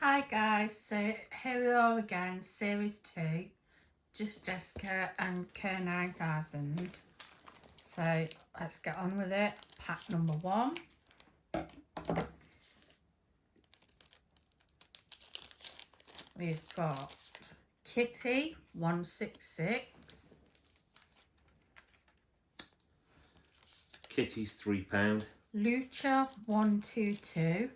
Hi guys, so here we are again, series 2, Just Jessica and Kerr 9000. So let's get on with it. Pack number 1. We've got Kitty 166. Kitty's £3. Lucha 122.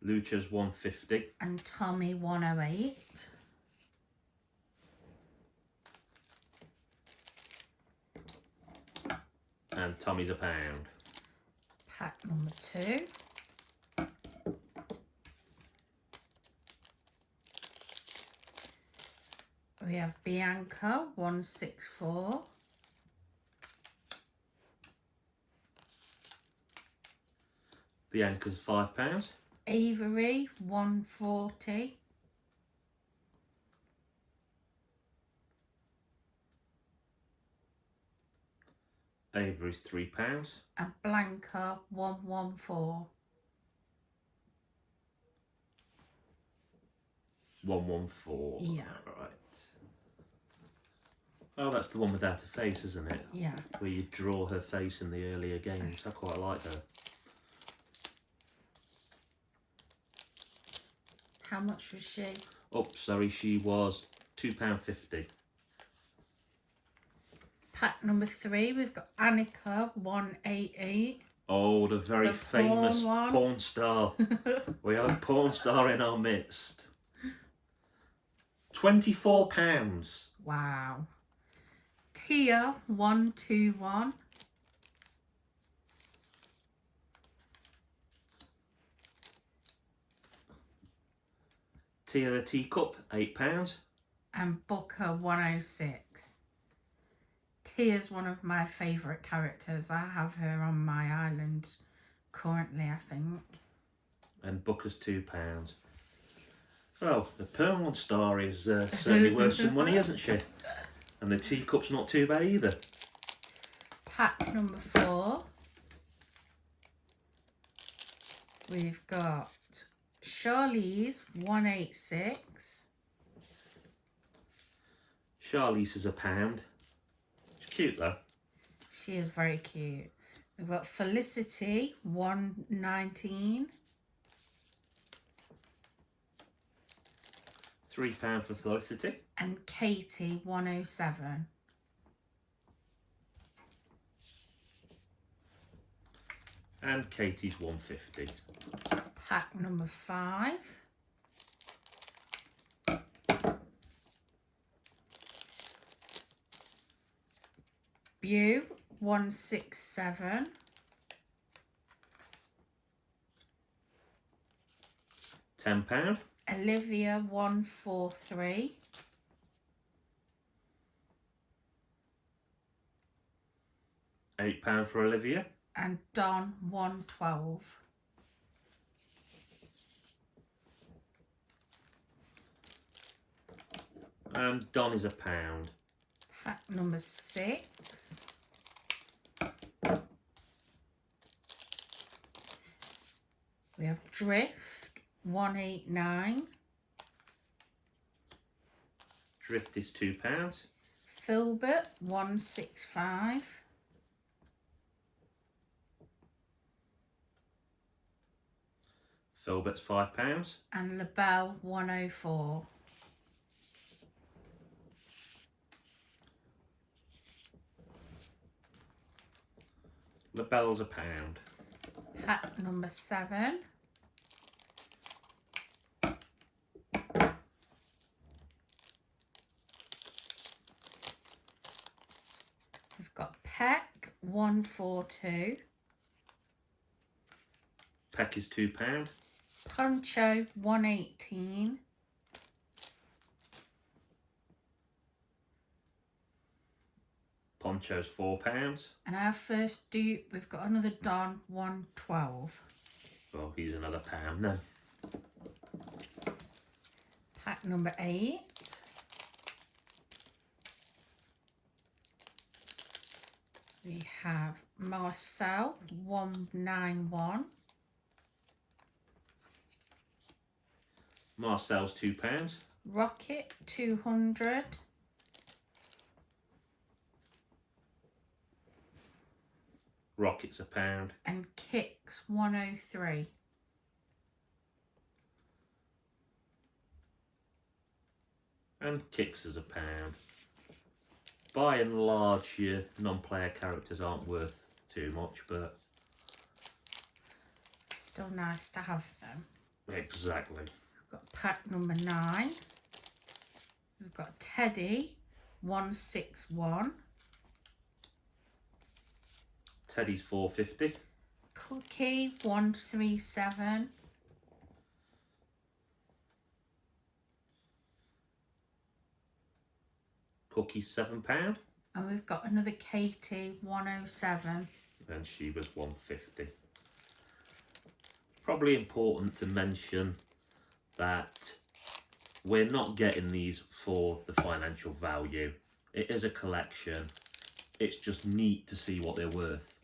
Lucha's £1.50. And Tommy 108. And Tommy's £1. Pack number 2. We have Bianca 164. Bianca's £5. Avery 140. Avery's £3. And Blanca 114. 114. Yeah. Right. Oh, that's the one without a face, isn't it? Yeah. Where you draw her face in the earlier games. I quite like her. How much was she? Oh, sorry, she was £2.50. Pack number 3, we've got Annika 188. Oh, the very famous porn one. porn star. We have a porn star in our midst. £24. Wow. Tia 121. Tia the Teacup, £8. And Booker 106. Tia's one of my favourite characters. I have her on my island currently, I think. And Booker's £2. Well, the porn star is certainly worth some money, isn't she? And the teacup's not too bad either. Pack number 4. We've got Charlize 186. Charlize is £1. She's cute though. She is very cute. We've got Felicity 119. £3 for Felicity. And Katie 107. And Katie's £1.50. Pack number 5. Bew 167. £10. Olivia 143. £8 for Olivia. And Don 112. And Don is £1. Pack number 6. We have Drift 189. Drift is £2. Filbert 165. Filbert's £5. And LaBelle 104. LaBelle's £1. Pack number 7. We've got Peck 142. Peck is £2. Poncho 118. Poncho's £4. And our first dupe, we've got another Don 112. Well, he's another £1 then. Pack number 8. We have Marcel 191. Marcel's £2. Rocket 200. Rocket's £1. And Kicks 103. And Kicks is £1. By and large, your non-player characters aren't worth too much, but Still nice to have them. exactly. We've got pack number 9. We've got Teddy 161. Teddy's £4.50. Cookie 137. Cookie's £7. And we've got another Katie 107. And she was £1.50. Probably important to mention that we're not getting these for the financial value. It is a collection. It's just neat to see what they're worth.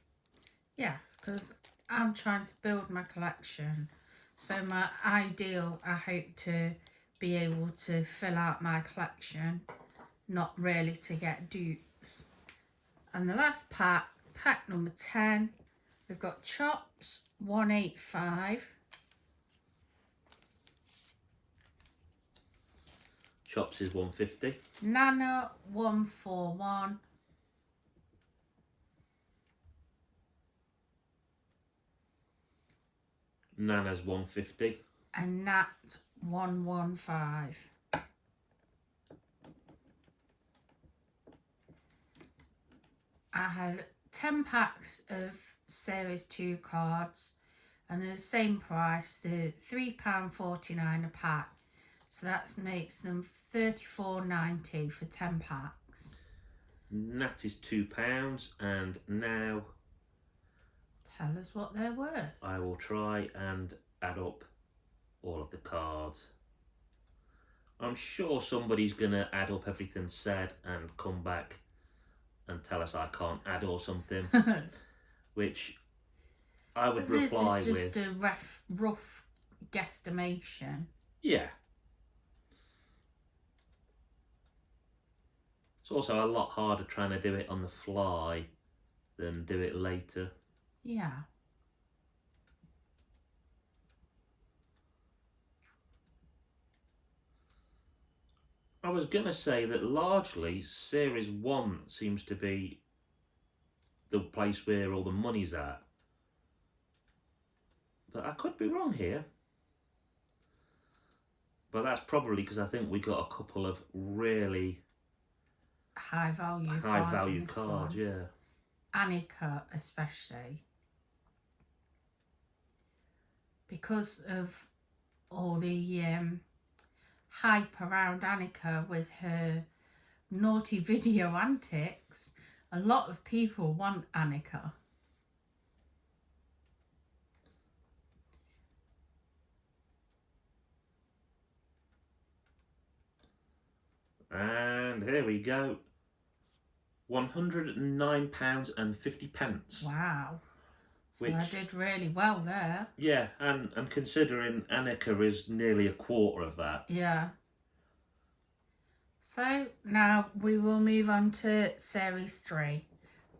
Yes, because I'm trying to build my collection. So my ideal, I hope to be able to fill out my collection, not really to get dupes. And the last pack, pack number 10, we've got Chops 185. Chops is £1.50. Nana 141. Nana's £1.50. And Nat 115. I had 10 packs of Series 2 cards and they're the same price, they're £3.49 a pack. So that makes them £34.90 for 10 packs. Nat is £2, and now Tell us what they're worth. I will try and add up all of the cards. I'm sure somebody's going to add up everything said and come back and tell us I can't add or something, which I would reply with. This is just a rough guesstimation. Yeah. It's also a lot harder trying to do it on the fly than do it later. Yeah. I was going to say that largely Series 1 seems to be the place where all the money's at. But I could be wrong here. But that's probably because I think we got a couple of really high value cards, yeah. Annika especially. Because of all the hype around Annika with her naughty video antics, a lot of people want Annika. And here we go. £109.50. Wow. So I did really well there. Yeah, and considering Annika is nearly a quarter of that. Yeah. So now we will move on to Series 3.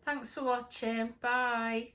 Thanks for watching. Bye.